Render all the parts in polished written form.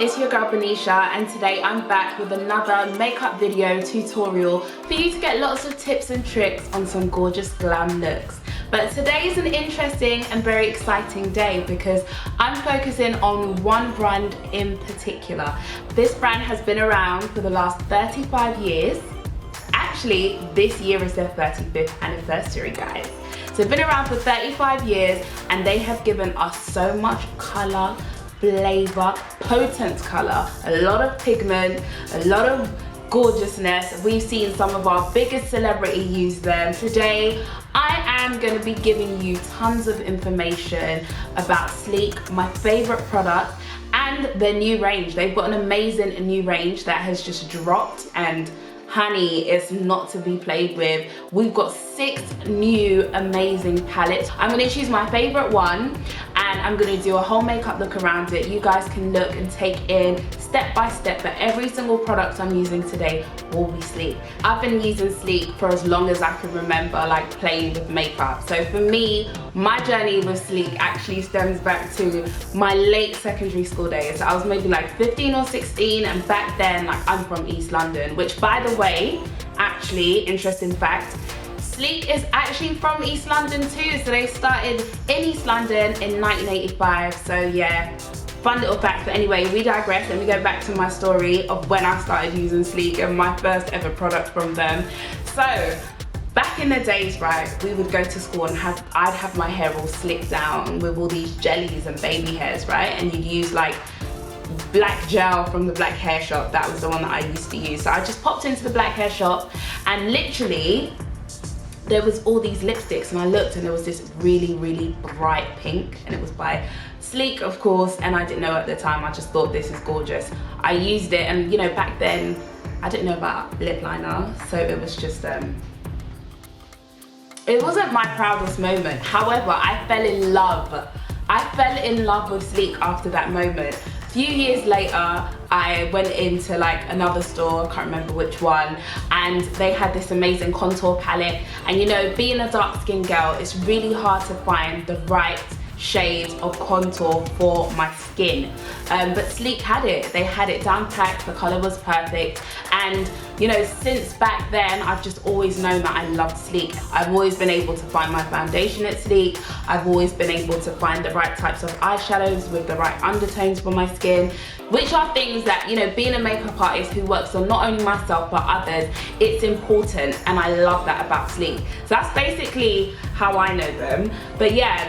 it's your girl Bernicia, and today I'm back with another makeup video tutorial for you to get lots of tips and tricks on some gorgeous glam looks. But today is an interesting and very exciting day because I'm focusing on one brand in particular. This brand has been around for the last 35 years. Actually, this year is their 35th anniversary, guys. So they've been around for 35 years and they have given us so much colour, flavour, potent colour, a lot of pigment, a lot of gorgeousness. We've seen some of our biggest celebrities use them. Today, I am going to be giving you tons of information about Sleek, my favourite product, and their new range. They've got an amazing new range that has just dropped, and honey, it's not to be played with. We've got 6 new amazing palettes. I'm going to choose my favourite one and I'm going to do a whole makeup look around it. You guys can look and take in step by step, but every single product I'm using today will be Sleek. I've been using Sleek for as long as I can remember, like playing with makeup. So for me, my journey with Sleek actually stems back to my late secondary school days. I was maybe like 15 or 16, and back then, like, I'm from East London, which, by the way, actually, interesting fact, Sleek is actually from East London too. So they started in East London in 1985. So yeah, fun little fact. But anyway, we digress. Let me go back to my story of when I started using Sleek and my first ever product from them. So back in the days, right, we would go to school and I'd have my hair all slicked down with all these jellies and baby hairs, right? And you'd use like black gel from the black hair shop. That was the one that I used to use. So I just popped into the black hair shop and literally there was all these lipsticks, and I looked and there was this really, really bright pink, and it was by Sleek, of course, and I didn't know at the time. I just thought, this is gorgeous. I used it, and you know, back then I didn't know about lip liner, so it was just it wasn't my proudest moment. However, I fell in love with Sleek after that moment. A few years later, I went into like another store, I can't remember which one, and they had this amazing contour palette. And you know, being a dark skinned girl, it's really hard to find the right shades of contour for my skin. But Sleek had it. They had it down packed, the colour was perfect. And you know, since back then, I've just always known that I loved Sleek. I've always been able to find my foundation at Sleek. I've always been able to find the right types of eyeshadows with the right undertones for my skin, which are things that, you know, being a makeup artist who works on not only myself but others, it's important, and I love that about Sleek. So that's basically how I know them. But yeah,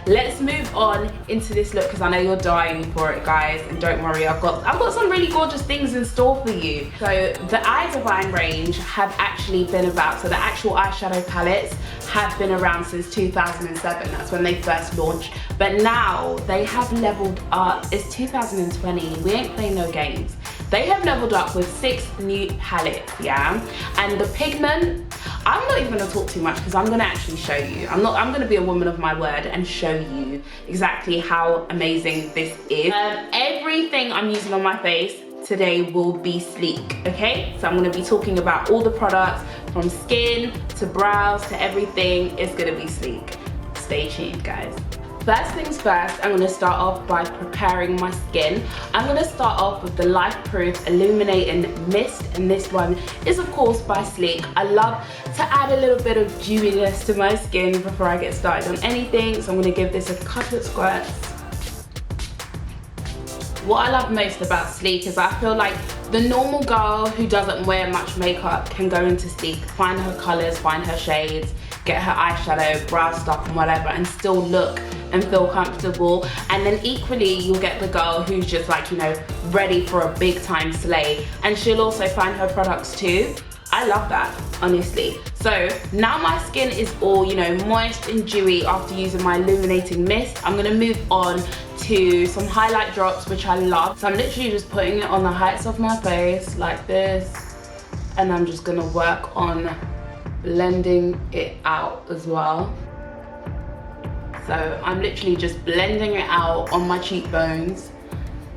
let's move on into this look because I know you're dying for it, guys, and don't worry, I've got some really gorgeous things in store for you. So the Eye Divine range have actually been about, so the actual eyeshadow palettes have been around since 2007. That's when they first launched, but now they have leveled up. It's 2020, we ain't playing no games. They have leveled up with 6 new palettes, yeah? And the pigment, I'm not even gonna talk too much because I'm gonna actually show you. I'm gonna be a woman of my word and show you exactly how amazing this is. Everything I'm using on my face today will be Sleek, okay? So I'm gonna be talking about all the products from skin to brows to everything. It's gonna be Sleek. Stay tuned, guys. First things first, I'm going to start off by preparing my skin. I'm going to start off with the Life Proof Illuminating Mist, and this one is of course by Sleek. I love to add a little bit of dewiness to my skin before I get started on anything, so I'm going to give this a couple of squirts. What I love most about Sleek is I feel like the normal girl who doesn't wear much makeup can go into Sleek, find her colours, find her shades, get her eyeshadow, brow stuff and whatever, and still look and feel comfortable. And then equally, you'll get the girl who's just like, you know, ready for a big time slay, and she'll also find her products too. I love that, honestly. So now my skin is all, you know, moist and dewy after using my illuminating mist. I'm gonna move on to some highlight drops, which I love. So I'm literally just putting it on the heights of my face like this, and I'm just gonna work on blending it out as well. So I'm literally just blending it out on my cheekbones,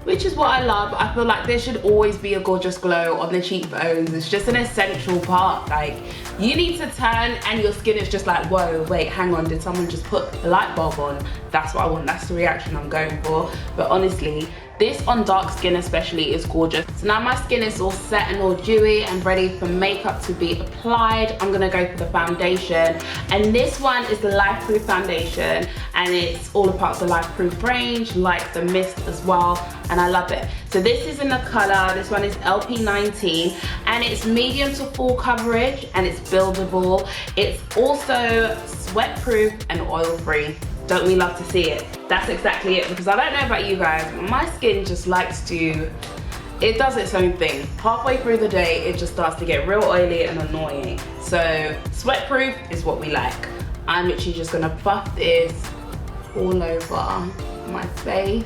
which is what I love. I feel like there should always be a gorgeous glow on the cheekbones. It's just an essential part. Like, you need to turn and your skin is just like, whoa, wait, hang on, did someone just put a light bulb on? That's what I want, that's the reaction I'm going for. But honestly, This on dark skin especially is gorgeous. So now my skin is all set and all dewy and ready for makeup to be applied. I'm gonna go for the foundation, and this one is the Life Proof foundation, and it's all a part of the Life Proof range, like the mist as well, and I love it. So this is in the color, this one is LP19, and it's medium to full coverage, and it's buildable. It's also sweat proof and oil free. Don't we love to see it? That's exactly it, because I don't know about you guys, but my skin just likes to, it does its own thing. Halfway through the day, it just starts to get real oily and annoying. So sweat proof is what we like. I'm literally just gonna buff this all over my face.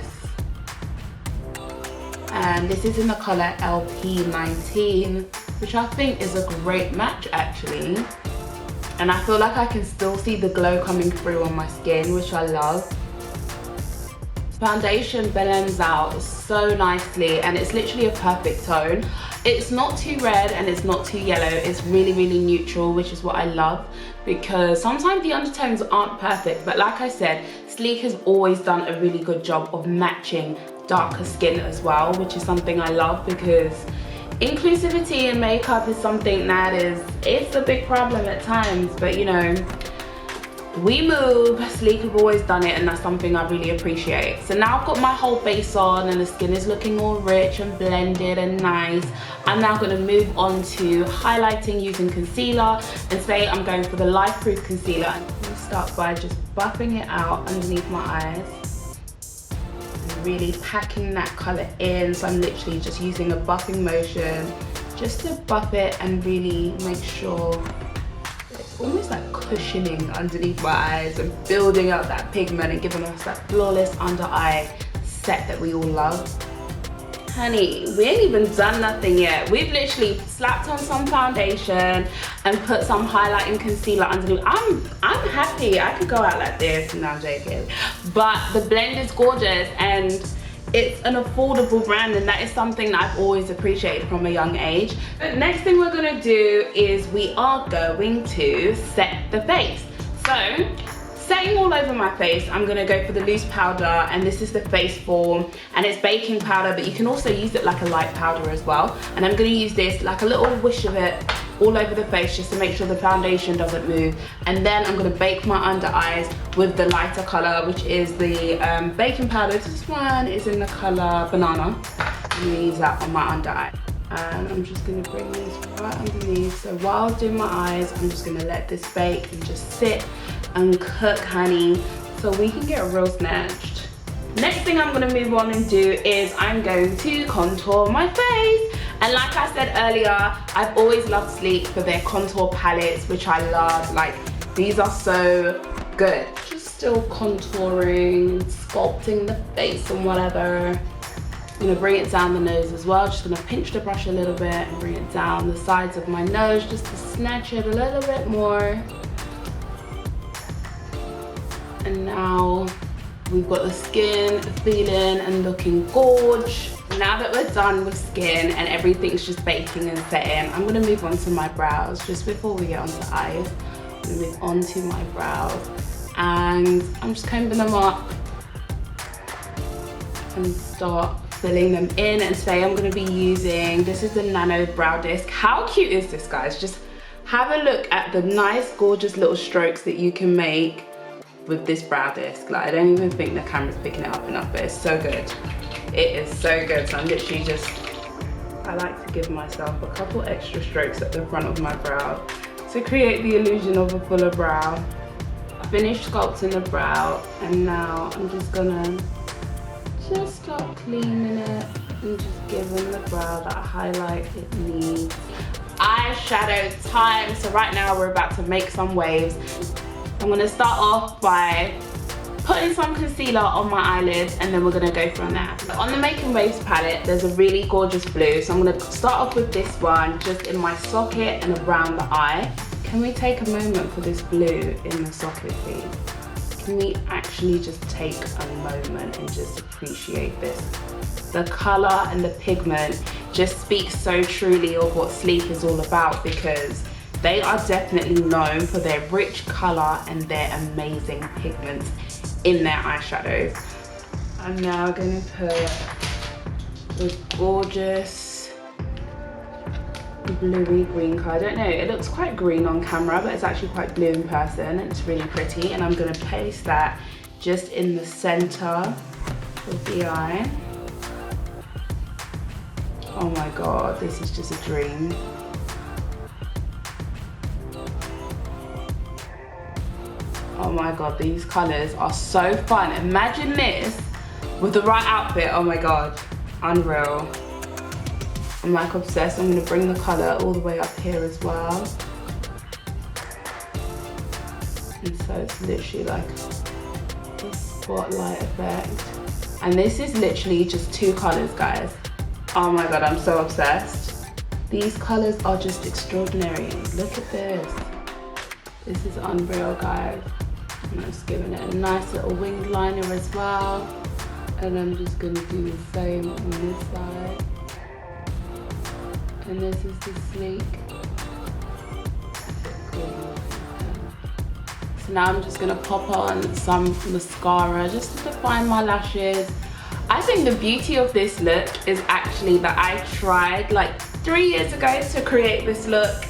And this is in the color LP19, which I think is a great match actually. And I feel like I can still see the glow coming through on my skin, which I love. Foundation blends out so nicely, and it's literally a perfect tone. It's not too red and it's not too yellow. It's really, really neutral, which is what I love, because sometimes the undertones aren't perfect. But like I said, Sleek has always done a really good job of matching darker skin as well, which is something I love, because inclusivity in makeup is something that it's a big problem at times, but you know, we move. Sleek have always done it, and that's something I really appreciate. So now I've got my whole face on and the skin is looking all rich and blended and nice. I'm now going to move on to highlighting using concealer, and today I'm going for the Life Proof concealer. I'm going to start by just buffing it out underneath my eyes, really packing that color in. So I'm literally just using a buffing motion just to buff it and really make sure it's almost like cushioning underneath my eyes and building up that pigment and giving us that flawless under eye set that we all love. Honey, we ain't even done nothing yet. We've literally slapped on some foundation and put some highlighting concealer underneath. I'm happy. I could go out like this. No, I'm joking. But the blend is gorgeous, and it's an affordable brand, and that is something that I've always appreciated from a young age. The next thing we're gonna do is we are going to set the face. So, setting all over my face, I'm gonna go for the loose powder, and this is the face form, and it's baking powder, but you can also use it like a light powder as well. And I'm gonna use this, like a little wish of it, all over the face, just to make sure the foundation doesn't move. And then I'm gonna bake my under eyes with the lighter color, which is the baking powder. This one is in the color Banana. I'm gonna use that on my under eye. And I'm just gonna bring these right underneath. So while doing my eyes, I'm just gonna let this bake and just sit and cook, honey, so we can get real snatched. Next thing I'm gonna move on and do is I'm going to contour my face. And like I said earlier, I've always loved Sleek for their contour palettes, which I love. Like, these are so good. Just still contouring, sculpting the face and whatever. I'm gonna bring it down the nose as well. Just gonna pinch the brush a little bit and bring it down the sides of my nose just to snatch it a little bit more. And now we've got the skin feeling and looking gorge. Now that we're done with skin and everything's just baking and setting, I'm gonna move on to my brows. Just before we get onto eyes, I'm gonna move on to my brows. And I'm just combing them up and start filling them in. And today I'm gonna be using, this is the Nano Brow Disc. How cute is this, guys? Just have a look at the nice, gorgeous little strokes that you can make with this brow disc. Like, I don't even think the camera's picking it up enough, but it's so good. It is so good. So I'm literally just, I like to give myself a couple extra strokes at the front of my brow to create the illusion of a fuller brow. I finished sculpting the brow, and now I'm just gonna start cleaning it and just giving the brow that highlight it needs. Eyeshadow time. So right now we're about to make some waves. I'm gonna start off by putting some concealer on my eyelids, and then we're gonna go from there. On the Making Waves palette, there's a really gorgeous blue. So I'm gonna start off with this one, just in my socket and around the eye. Can we take a moment for this blue in the socket, please? Can we actually just take a moment and just appreciate this? The color and the pigment just speaks so truly of what Sleek is all about, because they are definitely known for their rich color and their amazing pigments in their eyeshadows. I'm now going to put the gorgeous bluey green colour. I don't know, it looks quite green on camera, but it's actually quite blue in person, and it's really pretty. And I'm going to place that just in the centre of the eye. Oh my god, this is just a dream. Oh my god, these colours are so fun. Imagine this with the right outfit. Oh my god, unreal. I'm like obsessed. I'm going to bring the colour all the way up here as well. And so it's literally like a spotlight effect. And this is literally just 2 colours, guys. Oh my god, I'm so obsessed. These colours are just extraordinary. Look at this. This is unreal, guys. I'm just giving it a nice little winged liner as well. And I'm just going to do the same on this side. And this is the sleek. So now I'm just going to pop on some mascara just to define my lashes. I think the beauty of this look is actually that I tried like 3 years ago to create this look,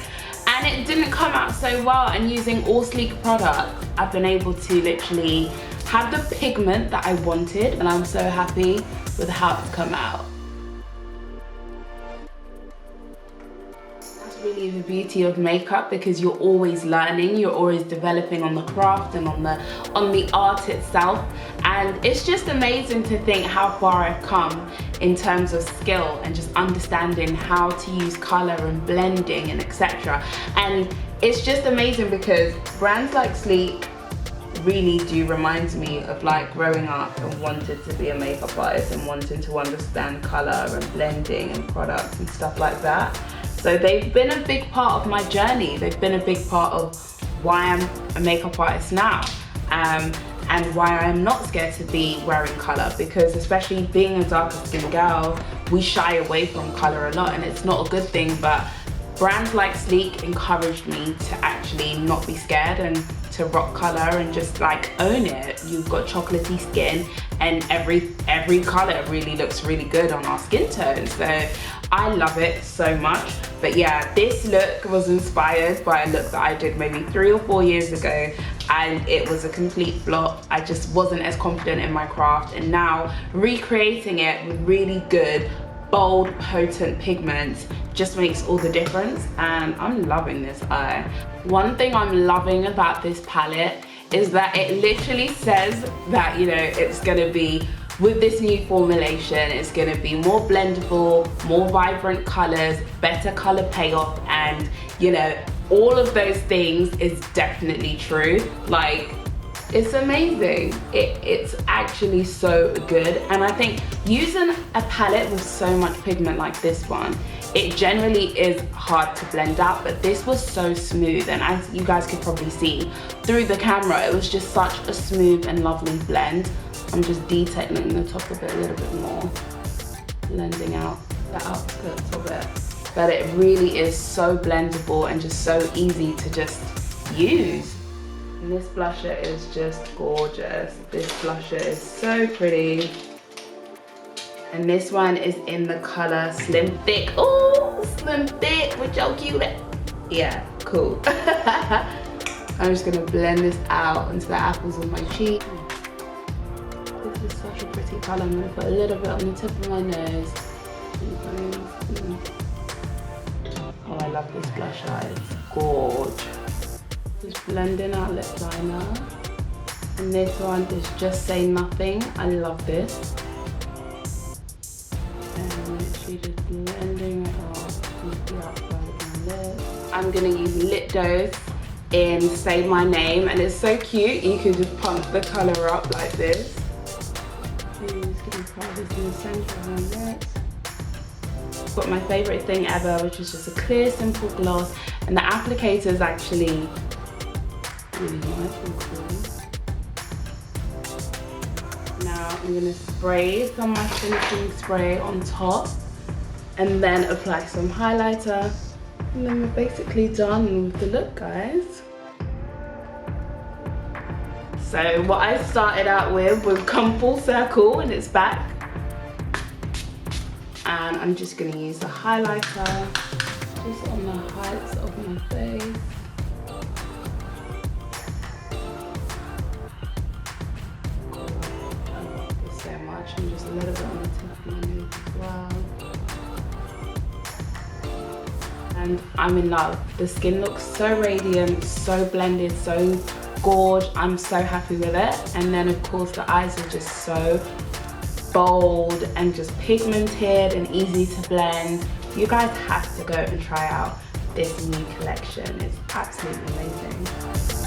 and it didn't come out so well. And using all sleek products, I've been able to literally have the pigment that I wanted, and I'm so happy with how it's come out. That's really the beauty of makeup, because you're always learning, you're always developing on the craft and on the art itself. And it's just amazing to think how far I've come in terms of skill and just understanding how to use color and blending and etc. And it's just amazing because brands like Sleek really do remind me of like growing up and wanted to be a makeup artist and wanting to understand color and blending and products and stuff like that. So they've been a big part of my journey. They've been a big part of why I'm a makeup artist now. And why I'm not scared to be wearing colour, because especially being a darker skinned girl, we shy away from colour a lot, and it's not a good thing. But brands like Sleek encouraged me to actually not be scared and to rock colour and just like own it. You've got chocolatey skin, and every colour really looks really good on our skin tone. So I love it so much. But yeah, this look was inspired by a look that I did maybe 3 or 4 years ago, and it was a complete flop. I just wasn't as confident in my craft, and now recreating it with really good, bold, potent pigments just makes all the difference, and I'm loving this eye. One thing I'm loving about this palette is that it literally says that, you know, it's gonna be, with this new formulation, it's gonna be more blendable, more vibrant colors, better color payoff, and you know, all of those things is definitely true. Like, it's amazing. It's actually so good. And I think using a palette with so much pigment like this one, it generally is hard to blend out, but this was so smooth, and as you guys could probably see through the camera, it was just such a smooth and lovely blend. I'm just detailing the top of it a little bit more, blending out the outskirts of it. But it really is so blendable and just so easy to just use. And this blusher is just gorgeous. This blusher is so pretty. And this one is in the color Slim Thick. Oh, Slim Thick with your cute. Yeah, cool. I'm just gonna blend this out into the apples of my cheek. This is such a pretty color. I'm gonna put a little bit on the tip of my nose. Oh, I love this blush eye. It's gorgeous. Just blending out lip liner. And this one is Just Say Nothing. I love this. And literally just blending it out into the outside of my lip. I'm gonna use Lip Dose in Say My Name, and it's so cute. You can just pump the color up like this. And I'm just gonna apply this in the center of my lips. Got my favorite thing ever, which is just a clear, simple gloss, and the applicator is actually really nice and cool. Now I'm gonna spray some of my finishing spray on top, and then apply some highlighter, and then we're basically done with the look, guys. So what I started out with will come full circle, and it's back. and I'm just going to use the highlighter just on the heights of my face. So much, and just a little bit on the tip of my nose as well. And I'm in love. The skin looks so radiant, so blended, so gorgeous. I'm so happy with it. And then of course the eyes are just so bold and just pigmented and easy to blend. You guys have to go and try out this new collection. It's absolutely amazing.